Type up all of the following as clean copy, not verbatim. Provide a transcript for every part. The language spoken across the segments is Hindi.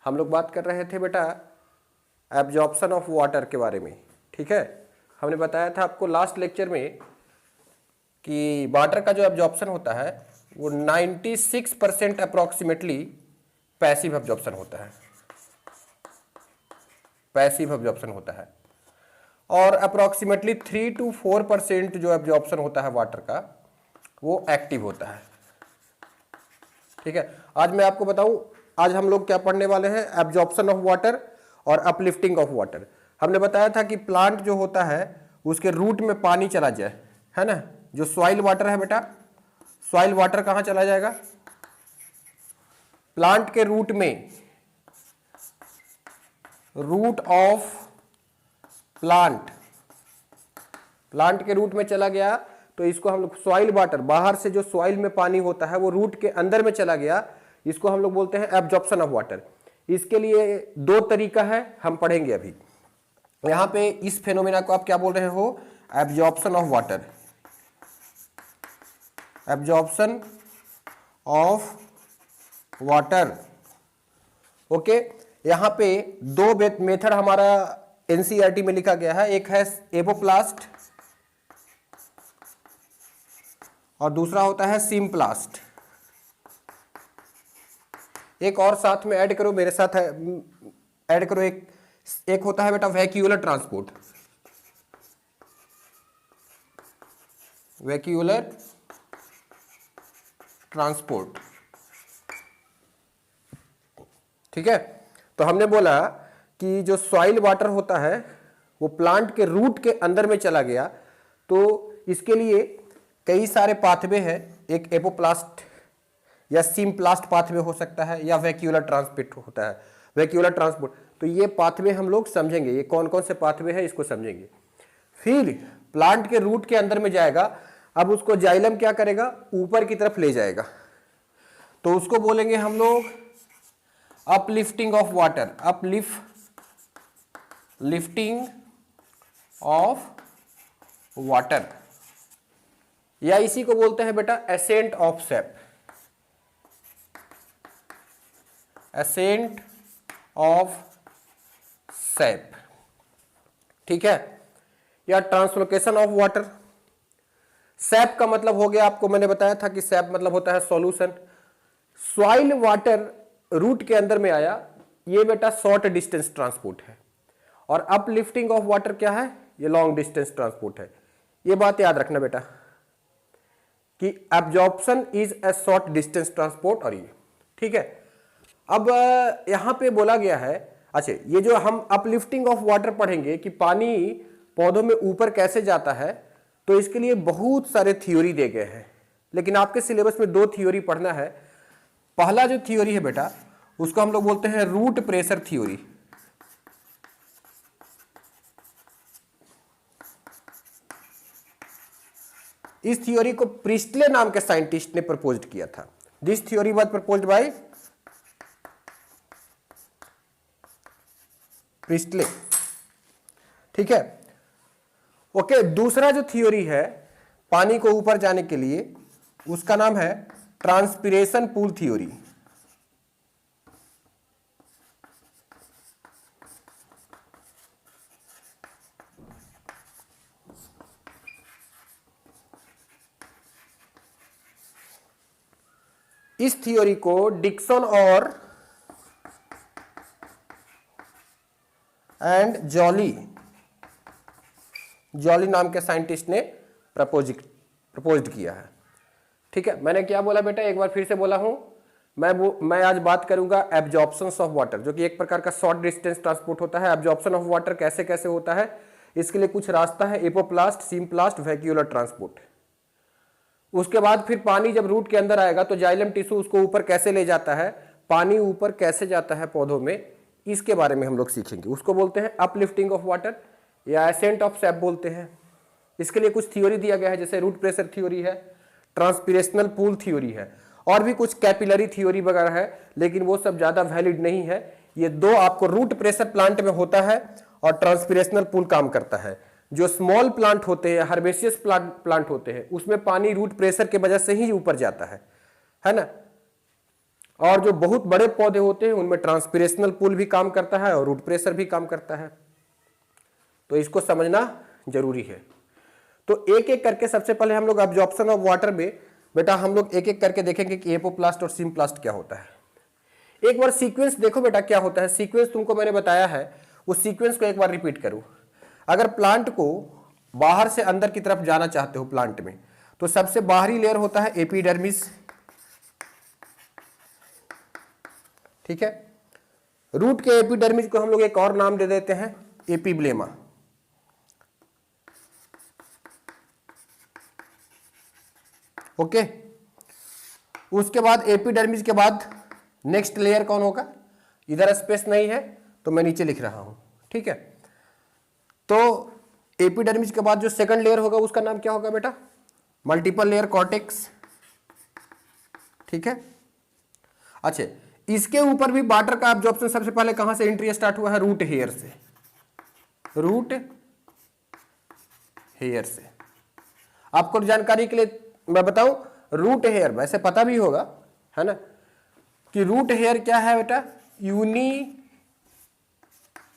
हम लोग बात कर रहे थे बेटा एब्जॉर्प्शन ऑफ वाटर के बारे में। ठीक है, हमने बताया था आपको लास्ट लेक्चर में कि वाटर का जो एब्जॉर्प्शन होता है वो 96% अप्रॉक्सीमेटली पैसिव एब्जॉर्प्शन होता है, पैसिव एब्जॉर्प्शन होता है, और अप्रॉक्सीमेटली 3 to 4% जो एब्जॉर्प्शन होता है वाटर का वो एक्टिव होता है। ठीक है, आज मैं आपको बताऊं, आज हम लोग क्या पढ़ने वाले हैं, एब्जॉर्प्शन ऑफ वाटर और अपलिफ्टिंग ऑफ वाटर। हमने बताया था कि प्लांट जो होता है उसके रूट में पानी चला जाए, है ना, जो सॉइल वाटर है बेटा, सॉइल वाटर कहां चला जाएगा, प्लांट के रूट में, रूट ऑफ प्लांट, प्लांट के रूट में चला गया तो इसको हम लोग सॉइल वाटर, बाहर से जो सॉइल में पानी होता है वो रूट के अंदर में चला गया, इसको हम लोग बोलते हैं एब्जॉर्प्शन ऑफ वाटर। इसके लिए दो तरीका है, हम पढ़ेंगे अभी। यहां पे इस फेनोमेना को आप क्या बोल रहे हो, absorption of water, absorption of water. Okay, यहां पे दो मेथड हमारा एनसीईआरटी में लिखा गया है, एक है एपोप्लास्ट और दूसरा होता है सिम्प्लास्ट। एक और साथ में ऐड करो, मेरे साथ है, ऐड करो, एक होता है बेटा वैक्यूलर ट्रांसपोर्ट, वैक्यूलर ट्रांसपोर्ट। ठीक है, तो हमने बोला कि जो सॉइल वाटर होता है वो प्लांट के रूट के अंदर में चला गया, तो इसके लिए कई सारे पाथवे हैं, एक एपोप्लास्ट या सिम्प्लास्ट पाथवे हो सकता है या वैक्यूलर ट्रांसपोर्ट होता है, वैक्यूलर ट्रांसपोर्ट। तो ये पाथवे हम लोग समझेंगे, ये कौन कौन से पाथवे हैं इसको समझेंगे। फिर प्लांट के रूट के अंदर में जाएगा, अब उसको जाइलम क्या करेगा, ऊपर की तरफ ले जाएगा, तो उसको बोलेंगे हम लोग uplifting of water, lifting of water, या इसी को बोलते हैं बेटा ascent of SAP, ascent of SAP. ठीक है, या ट्रांसलोकेशन ऑफ वाटर। सैप का मतलब हो गया, आपको मैंने बताया था कि सैप मतलब होता है सॉल्यूशन। सॉइल वाटर रूट के अंदर में आया, ये बेटा शॉर्ट डिस्टेंस ट्रांसपोर्ट है, और अपलिफ्टिंग ऑफ वाटर क्या है, ये लॉन्ग डिस्टेंस ट्रांसपोर्ट है। ये बात याद रखना बेटा कि absorption is a short distance transport, और ये ठीक है। अब यहां पे बोला गया है, अच्छा ये जो हम अपलिफ्टिंग ऑफ वाटर पढ़ेंगे कि पानी पौधों में ऊपर कैसे जाता है, तो इसके लिए बहुत सारे थ्योरी दे गए हैं, लेकिन आपके सिलेबस में दो थ्योरी पढ़ना है। पहला जो थ्योरी है बेटा उसको हम लोग बोलते हैं रूट प्रेशर थ्योरी। इस थ्योरी को प्रिस्टले नाम के साइंटिस्ट ने प्रपोज किया था। This theory was proposed by Presley. ठीक है, ओके। दूसरा जो थ्योरी है पानी को ऊपर जाने के लिए, उसका नाम है ट्रांसपिरेशन पूल थ्योरी। इस थ्योरी को डिक्सन और जॉली नाम के साइंटिस्ट ने प्रपोज्ड किया है। ठीक है, मैंने क्या बोला बेटा, एक बार फिर से बोला हूं, मैं आज बात करूंगा एब्जॉर्प्शन ऑफ वाटर, जो कि एक प्रकार का शॉर्ट डिस्टेंस ट्रांसपोर्ट होता है। एब्जॉर्प्शन ऑफ वाटर कैसे कैसे होता है, इसके लिए कुछ रास्ता है, एपोप्लास्ट, सिम्प्लास्ट, वैक्यूलर ट्रांसपोर्ट। उसके बाद फिर पानी जब रूट के अंदर आएगा तो जाइलम टिश्यू उसको ऊपर कैसे ले जाता है, पानी ऊपर कैसे जाता है पौधों में, इसके बारे में हम लोग सीखेंगे। उसको बोलते हैं अपलिफ्टिंग ऑफ वाटर या एसेंट ऑफ सैप बोलते हैं। इसके लिए कुछ थ्योरी दिया गया है, जैसे रूट प्रेशर थ्योरी है, ट्रांसपिरेशनल पूल थ्योरी है, और भी कुछ कैपिलरी थ्योरी वगैरह है, लेकिन वो सब ज्यादा वैलिड नहीं है। ये दो आपको, रूट प्रेशर प्लांट में होता है और ट्रांसपिरेशनल पूल काम करता है। जो स्मॉल प्लांट होते हैं, हर्बेशियस प्लांट होते हैं, उसमें पानी रूट प्रेशर के वजह से ही ऊपर जाता है ना। और जो बहुत बड़े पौधे होते हैं उनमें ट्रांसपिरेशनल पुल भी काम करता है और रूट प्रेशर भी काम करता है, तो इसको समझना जरूरी है। तो एक एक करके सबसे पहले हम लोग एब्जॉर्प्शन ऑफ वाटर में बेटा हम लोग एक एक करके देखेंगे कि एपोप्लास्ट और सिम्प्लास्ट क्या होता है। एक बार सीक्वेंस देखो बेटा क्या होता है, सीक्वेंस तुमको मैंने बताया है, उस सीक्वेंस को एक बार रिपीट करूं। अगर प्लांट को बाहर से अंदर की तरफ जाना चाहते हो प्लांट में, तो सबसे बाहरी लेयर होता है एपिडर्मिस, ठीक है। रूट के एपिडर्मिस को हम लोग एक और नाम दे देते हैं एपिब्लेमा, ओके। उसके बाद एपिडर्मिस के बाद नेक्स्ट लेयर कौन होगा, इधर स्पेस नहीं है तो मैं नीचे लिख रहा हूं, ठीक है। तो एपिडर्मिस के बाद जो सेकंड लेयर होगा उसका नाम क्या होगा बेटा, मल्टीपल लेयर कॉर्टेक्स, ठीक है। अच्छा, इसके ऊपर भी वाटर का एब्जॉर्प्शन सबसे पहले कहां से एंट्री स्टार्ट हुआ है, रूट हेयर से, रूट हेयर से। आपको जानकारी के लिए मैं बताऊं, रूट हेयर वैसे पता भी होगा, है ना, कि रूट हेयर क्या है बेटा, यूनी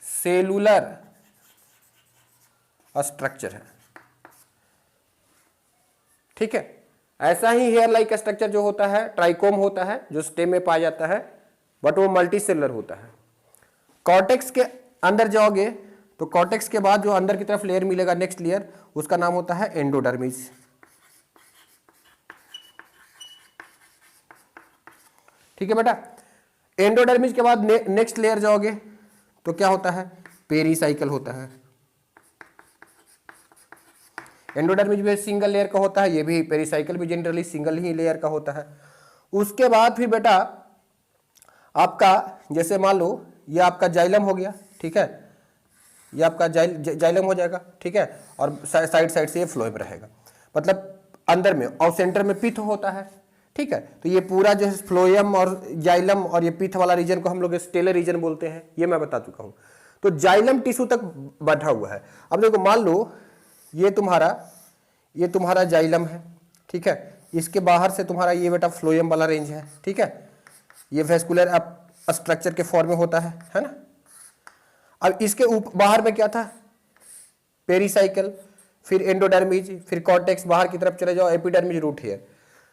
सेलुलर स्ट्रक्चर है, ठीक है। ऐसा ही हेयर लाइक स्ट्रक्चर जो होता है ट्राइकोम होता है जो स्टेम में पाया जाता है, बट वो मल्टी सेलुलर होता है। कॉर्टेक्स के अंदर जाओगे तो कॉर्टेक्स के बाद जो अंदर की तरफ लेयर मिलेगा नेक्स्ट लेयर, उसका नाम होता है एंडोडर्मिस, ठीक है बेटा। एंडोडर्मिस के बाद नेक्स्ट लेयर जाओगे तो क्या होता है, पेरीसाइकल होता है। एंडोडर्मिस भी सिंगल लेयर का होता है, ये भी पेरीसाइकल भी जनरली सिंगल ही लेयर का होता है। उसके बाद फिर बेटा आपका जैसे मान लो ये आपका जाइलम हो गया, ठीक है, ये आपका जाइलम हो जाएगा, ठीक है, और साइड साइड से ये फ्लोएम रहेगा, मतलब अंदर में, और सेंटर में पिथ होता है, ठीक है। तो ये पूरा जो है फ्लोएम और जाइलम और ये पिथ वाला रीजन को हम लोग स्टेलर रीजन बोलते हैं, ये मैं बता चुका हूं। तो जाइलम टिश्यू तक बढ़ा हुआ है। अब देखो मान लो ये तुम्हारा जाइलम है, ठीक है, इसके बाहर से तुम्हारा ये बेटा फ्लोएम वाला रेंज है, ठीक है, ये वेस्कुलर स्ट्रक्चर के फॉर्म में होता है ना। अब इसके ऊपर बाहर में क्या था, पेरीसाइकल, फिर एंडोडर्मिस, फिर कॉर्टेक्स, बाहर की तरफ चले जाओ एपिडर्मिस, रूट हेयर।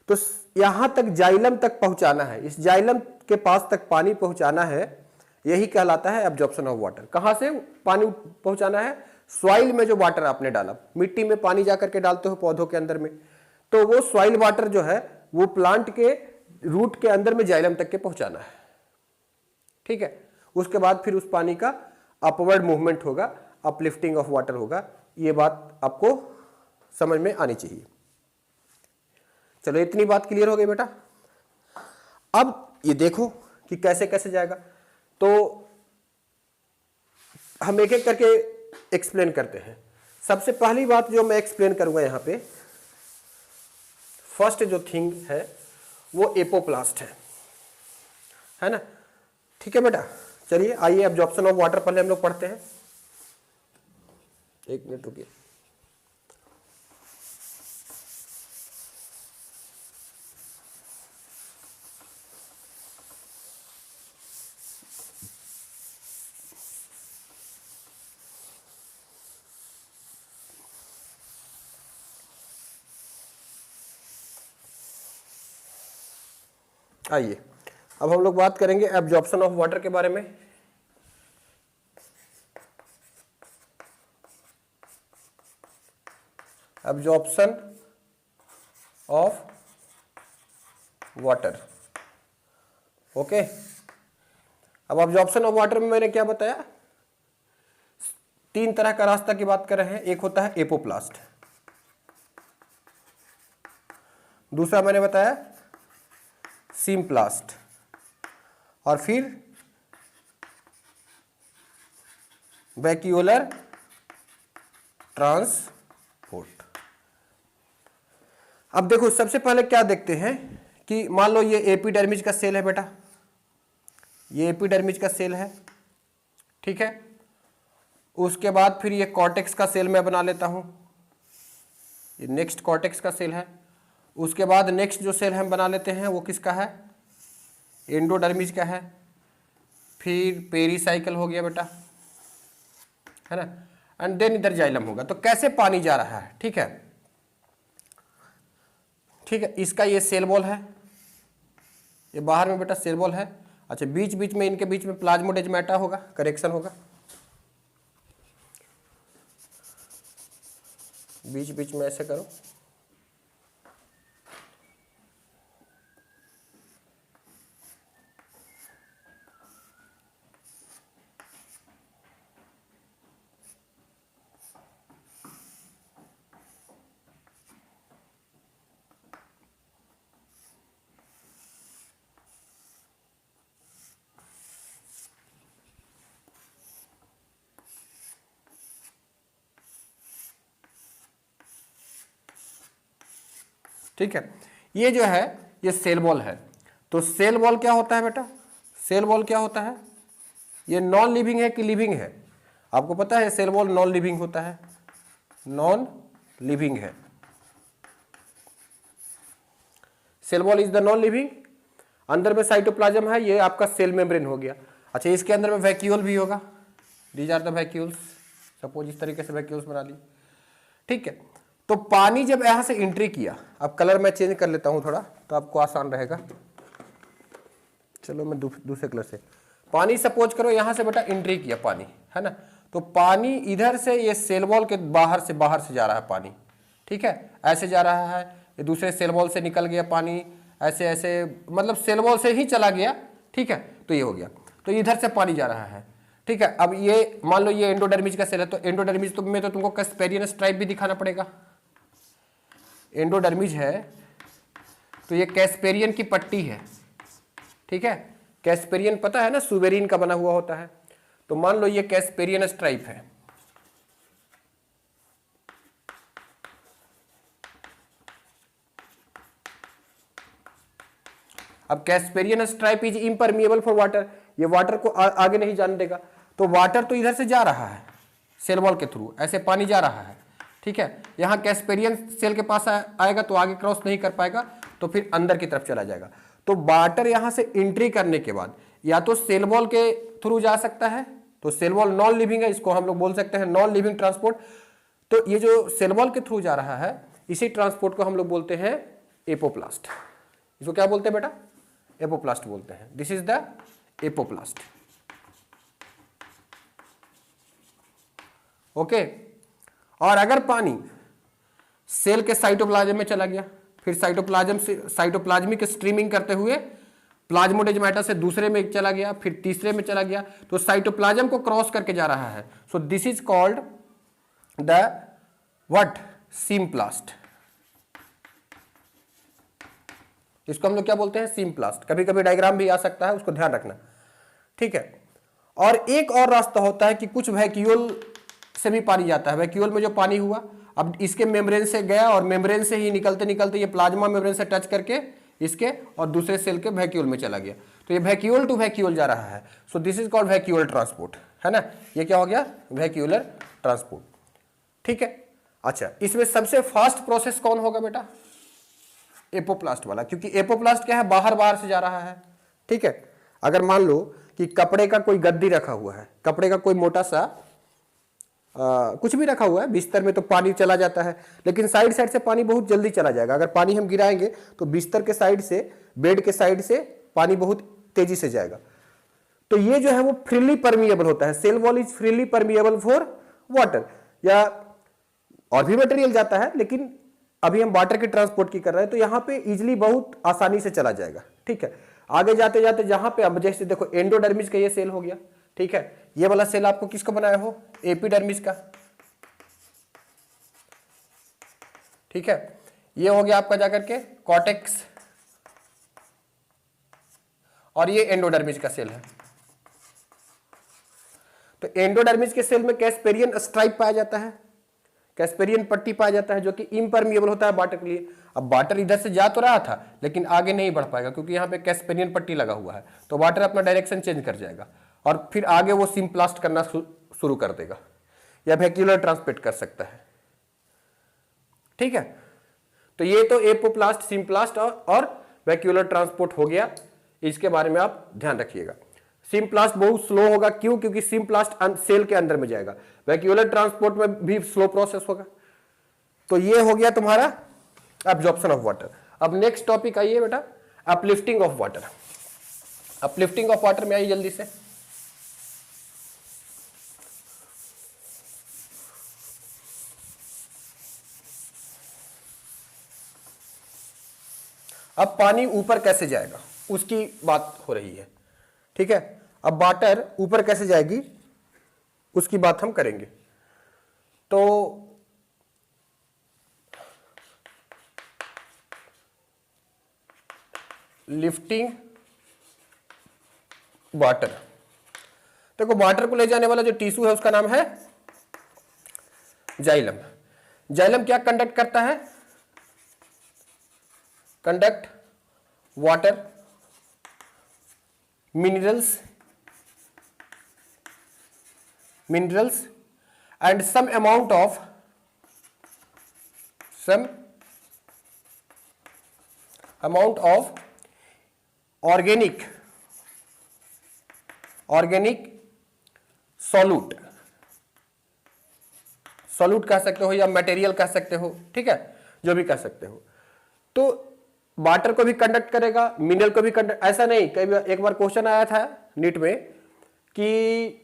तो यहां तक जाइलम तक पहुंचाना है, इस जाइलम के पास तक पानी पहुंचाना है, यही कहलाता है एब्जॉर्प्शन ऑफ वाटर। कहां से पानी पहुंचाना है, सॉइल में जो वाटर आपने डाला, मिट्टी में पानी जाकर के डालते हो पौधों के अंदर में, तो वो सॉइल वाटर जो है वो प्लांट के रूट के अंदर में जाइलम तक के पहुंचाना है, ठीक है। उसके बाद फिर उस पानी का अपवर्ड मूवमेंट होगा, अपलिफ्टिंग ऑफ वाटर होगा। ये बात आपको समझ में आनी चाहिए। चलो इतनी बात क्लियर हो गई बेटा। अब ये देखो कि कैसे कैसे जाएगा, तो हम एक एक करके एक्सप्लेन करते हैं। सबसे पहली बात जो मैं एक्सप्लेन करूंगा यहां पे, फर्स्ट जो थिंग है वो एपोप्लास्ट है ना, ठीक है बेटा। चलिए आइए एब्जॉर्प्शन ऑफ वाटर पहले हम लोग पढ़ते हैं। एक मिनट रुकिए। आइए अब हम लोग बात करेंगे एब्जॉर्प्शन ऑफ वाटर के बारे में। Absorption of water, okay. अब एब्जॉर्प्शन ऑफ वाटर में मैंने क्या बताया, तीन तरह का रास्ता की बात कर रहे हैं। एक होता है एपोप्लास्ट, दूसरा मैंने बताया सिम्प्लास्ट, और फिर वैक्यूलर ट्रांसपोर्ट। अब देखो सबसे पहले क्या देखते हैं कि मान लो ये एपिडर्मिस का सेल है बेटा, ये एपिडर्मिस का सेल है, ठीक है। उसके बाद फिर ये कॉर्टेक्स का सेल मैं बना लेता हूं, ये नेक्स्ट कॉर्टेक्स का सेल है। उसके बाद नेक्स्ट जो सेल हम बना लेते हैं वो किसका है, एंडोडर्मिस का है, फिर पेरीसाइकिल हो गया बेटा, है ना, एंड देन इधर जाइलम होगा। तो कैसे पानी जा रहा है, ठीक है, ठीक है, इसका ये सेल वॉल है, ये बाहर में बेटा सेल वॉल है। अच्छा, बीच बीच में इनके बीच में प्लाज्मोडेजमाटा होगा, करेक्शन होगा, बीच बीच में ऐसे करो, ठीक है। ये जो है ये सेल वॉल है। तो सेल वॉल क्या होता है बेटा, सेल वॉल क्या होता है, ये नॉन लिविंग है कि लिविंग है? आपको पता है सेल वॉल नॉन लिविंग होता है, नॉन लिविंग है, cell wall is the non living. अंदर में साइटोप्लाज्म है, ये आपका सेल मेम्ब्रेन हो गया। अच्छा, इसके अंदर में वैक्यूल भी होगा, these are the vacuoles, suppose इस तरीके से वैक्यूल्स बना ली, ठीक है। तो पानी जब यहां से एंट्री किया, अब कलर मैं चेंज कर लेता हूं थोड़ा तो आपको आसान रहेगा, चलो मैं दूसरे कलर से, पानी सपोज करो यहां से बेटा एंट्री किया पानी, है ना, तो पानी इधर से ये सेल वॉल के बाहर से जा रहा है पानी, ठीक है, ऐसे जा रहा है, ये दूसरे सेल वॉल से निकल गया पानी, ऐसे ऐसे, मतलब सेल वॉल से ही चला गया, ठीक है, तो ये हो गया, तो इधर से पानी जा रहा है, ठीक है। अब ये मान लो ये एंडोडर्मिस का सेल है, तो एंडोडर्मिस में तो तुमको कैस्पेरियन स्ट्राइप भी दिखाना पड़ेगा, एंडोडर्मिस है तो ये कैस्पेरियन की पट्टी है, ठीक है, कैस्पेरियन पता है ना, सुबेरिन का बना हुआ होता है, तो मान लो ये कैस्पेरियन स्ट्राइप है, अब Casparian stripe is impermeable for water, ये वाटर को आगे नहीं जाने देगा, तो वाटर तो इधर से जा रहा है सेल वॉल के थ्रू, ऐसे पानी जा रहा है, ठीक है, यहां कैस्पेरियन सेल के पास आएगा तो आगे क्रॉस नहीं कर पाएगा, तो फिर अंदर की तरफ चला जाएगा। तो वाटर यहां से एंट्री करने के बाद या तो सेल वॉल के थ्रू जा सकता है, तो सेल वॉल नॉन लिविंग है, इसको हम लोग बोल सकते हैं नॉन लिविंग ट्रांसपोर्ट। तो ये जो सेल वॉल के थ्रू जा रहा है, इसी ट्रांसपोर्ट को हम लोग बोलते हैं एपोप्लास्ट। इसको क्या बोलते हैं बेटा, एपोप्लास्ट बोलते हैं, this is the apoplast, okay. और अगर पानी सेल के साइटोप्लाज्म में चला गया, फिर साइटोप्लाज्म से साइटोप्लाज्मिक स्ट्रीमिंग करते हुए प्लाज्मोडेजमाटा से दूसरे में चला गया, फिर तीसरे में चला गया, तो साइटोप्लाज्म को क्रॉस करके जा रहा है, so this is called the what, symplast. इसको हम लोग क्या बोलते हैं, सिम्प्लास्ट। कभी कभी डायग्राम भी आ सकता है, उसको ध्यान रखना, ठीक है। और एक और रास्ता होता है कि कुछ वैक्यूल से भी पानी जाता है, वैक्यूल में जो पानी हुआ अब इसके मेम्ब्रेन से गया और मेम्ब्रेन से ही निकलते निकलते ये प्लाज्मा मेम्ब्रेन से टच करके इसके और दूसरे सेल के वैक्यूल में चला गया, तो ये वैक्यूल टू वैक्यूल जा रहा है, so this is called vacuole transport, है ना, ये क्या हो गया, वैक्यूलर ट्रांसपोर्ट, ठीक है। अच्छा, इसमें सबसे फास्ट प्रोसेस कौन होगा बेटा, एपोप्लास्ट वाला, क्योंकि एपोप्लास्ट क्या है, बाहर बाहर से जा रहा है, ठीक है। अगर मान लो कि कपड़े का कोई गद्दी रखा हुआ है, कपड़े का कोई मोटा सा कुछ भी रखा हुआ है बिस्तर में, तो पानी चला जाता है, लेकिन साइड साइड से पानी बहुत जल्दी चला जाएगा। अगर पानी हम गिराएंगे तो बिस्तर के साइड से, बेड के साइड से पानी बहुत तेजी से जाएगा। तो ये जो है वो फ्रीली परमिएबल होता है, cell wall is freely permeable for water, या और भी मटेरियल जाता है, लेकिन अभी हम वाटर की ट्रांसपोर्ट की कर रहे हैं, तो यहाँ पे इजिली बहुत आसानी से चला जाएगा, ठीक है। आगे जाते जाते जहां पे अब जैसे देखो एंडोडर्मिस का ये सेल हो गया, ठीक है, ये वाला सेल आपको किसको बनाया हो, एपिडर्मिस का, ठीक है, ये हो गया आपका जाकर के कॉर्टेक्स, और ये एंडोडर्मिस का सेल है। तो एंडोडर्मिस के सेल में कैस्पेरियन स्ट्राइप पाया जाता है, कैस्पेरियन पट्टी पाया जाता है, जो कि इम्परमिएबल होता है वाटर के लिए। अब वाटर इधर से जा तो रहा था लेकिन आगे नहीं बढ़ पाएगा, क्योंकि यहाँ पे कैस्पेरियन पट्टी लगा हुआ है, तो वाटर अपना डायरेक्शन चेंज कर जाएगा और फिर आगे वो सिम्प्लास्ट करना शुरू कर देगा, या वैक्यूलर ट्रांसपोर्ट कर सकता है, ठीक है। तो ये तो एपोप्लास्ट, सिम्प्लास्ट और वैक्यूलर ट्रांसपोर्ट हो गया इसके बारे में आप ध्यान रखिएगा। सिम्प्लास्ट बहुत स्लो होगा, क्यों? क्योंकि सिम्प्लास्ट सेल के अंदर में जाएगा, वैक्यूलर ट्रांसपोर्ट में भी स्लो प्रोसेस होगा। तो ये हो गया तुम्हारा एब्जॉर्प्शन ऑफ वाटर। अब नेक्स्ट टॉपिक आइए बेटा, uplifting of water. Uplifting of water में आइए जल्दी से। अब पानी ऊपर कैसे जाएगा उसकी बात हो रही है, ठीक है। अब वाटर ऊपर कैसे जाएगी उसकी बात हम करेंगे। तो लिफ्टिंग वाटर, देखो वाटर को ले जाने वाला जो टिश्यू है उसका नाम है जाइलम। जाइलम क्या कंडक्ट करता है? Conduct water, minerals and some amount of organic solute कह सकते हो या मटेरियल कह सकते हो, ठीक है, जो भी कह सकते हो। तो वाटर को भी कंडक्ट करेगा, मिनरल को भी कंडक्ट, ऐसा नहीं, कई बार एक बार क्वेश्चन आया था नीट में कि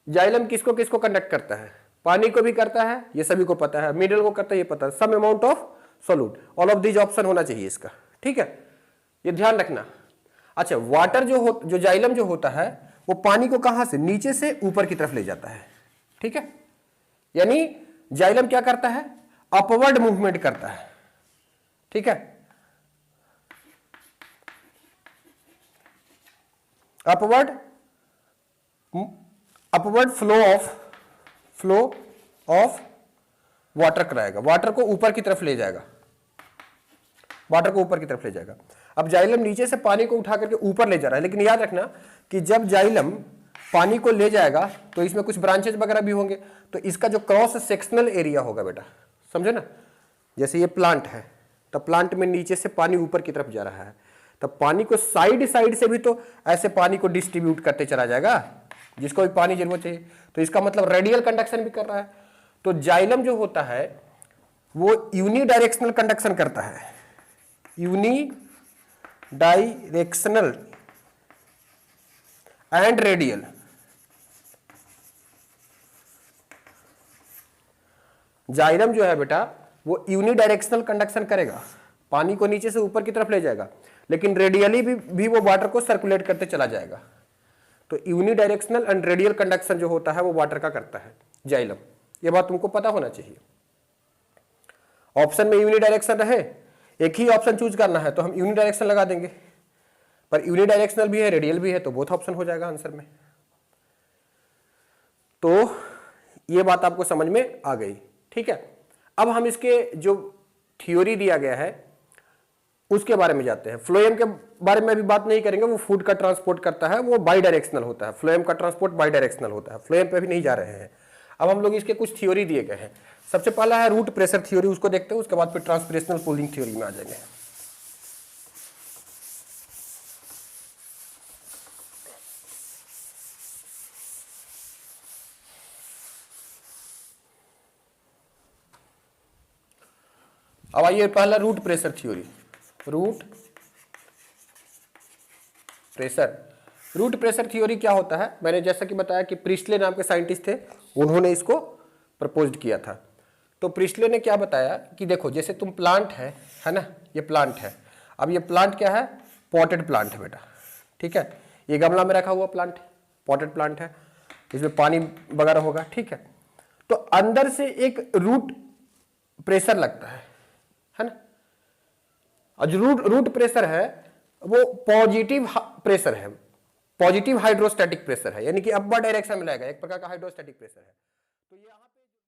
जाइलम किसको किसको कंडक्ट करता है? पानी को भी करता है, ये सभी को पता है, मिनरल को करता है, ये पता है, some amount of solute, all of these option होना चाहिए इसका, ठीक है, ये ध्यान रखना। अच्छा, वाटर जो जाइलम जो होता है वो पानी को कहां से? नीचे से ऊपर की तरफ ले जाता है, ठीक है। यानी जाइलम क्या करता है? अपवर्ड मूवमेंट करता है, ठीक है, अपवर्ड फ्लो ऑफ वाटर कराएगा, वाटर को ऊपर की तरफ ले जाएगा, वाटर को ऊपर की तरफ ले जाएगा। अब जाइलम नीचे से पानी को उठा करके ऊपर ले जा रहा है, लेकिन याद रखना कि जब जाइलम पानी को ले जाएगा तो इसमें कुछ ब्रांचेज वगैरह भी होंगे, तो इसका जो क्रॉस सेक्शनल एरिया होगा बेटा, समझे ना, जैसे ये प्लांट है तो प्लांट में नीचे से पानी ऊपर की तरफ जा रहा है, तो पानी को साइड से भी तो ऐसे पानी को डिस्ट्रीब्यूट करते चला जाएगा, जिसको भी पानी जरूरत चाहिए, तो इसका मतलब रेडियल कंडक्शन भी कर रहा है। तो जाइलम जो होता है वो यूनिडायरेक्शनल कंडक्शन करता है, यूनिडायरेक्शनल एंड रेडियल। जाइलम जो है बेटा वो यूनिडायरेक्शनल कंडक्शन करेगा, पानी को नीचे से ऊपर की तरफ ले जाएगा, लेकिन रेडियली भी वो वाटर को सर्कुलेट करते चला जाएगा। तो यूनिडायरेक्शनल एंड रेडियल कंडक्शन जो होता है वो वाटर का करता है जाइलम, ये बात तुमको पता होना चाहिए। ऑप्शन में यूनिडायरेक्शन रहे, एक ही ऑप्शन चूज करना है तो हम यूनिडायरेक्शन लगा देंगे, पर यूनिडायरेक्शनल भी है रेडियल भी है तो बोथ ऑप्शन हो जाएगा आंसर में। तो ये बात आपको समझ में आ गई, ठीक है। अब हम इसके जो थ्योरी दिया गया है उसके बारे में जाते हैं। फ्लोएम के बारे में अभी बात नहीं करेंगे, वो फूड का ट्रांसपोर्ट करता है, वो बाई डायरेक्शनल होता है, फ्लोएम का ट्रांसपोर्ट बाई डायरेक्शनल होता है, फ्लोएम पे भी नहीं जा रहे हैं। अब हम लोग इसके कुछ थ्योरी दिए गए हैं। सबसे पहला है रूट प्रेशर थ्योरी, उसको देखते हैं, उसके बाद फिर ट्रांसपिरेशनल कूलिंग थ्योरी में आ जाएंगे। अब आइए पहला root pressure theory. Root pressure theory क्या होता है? मैंने जैसा कि बताया कि प्रिस्टले नाम के साइंटिस्ट थे, उन्होंने इसको प्रपोज किया था। तो प्रिस्टले ने क्या बताया कि देखो जैसे तुम प्लांट है ना, ये प्लांट है। अब ये प्लांट क्या है? पॉटेड प्लांट है बेटा, ठीक है। ये गमला में रखा हुआ प्लांट है, पॉटेड प्लांट है, इसमें पानी वगैरह होगा, ठीक है। तो अंदर से एक रूट प्रेशर लगता है ना। और जो रूट प्रेशर है वो पॉजिटिव प्रेशर है, पॉजिटिव हाइड्रोस्टैटिक प्रेशर है, यानी कि अपर डायरेक्शन में लगेगा, एक प्रकार का हाइड्रोस्टैटिक प्रेशर है। तो ये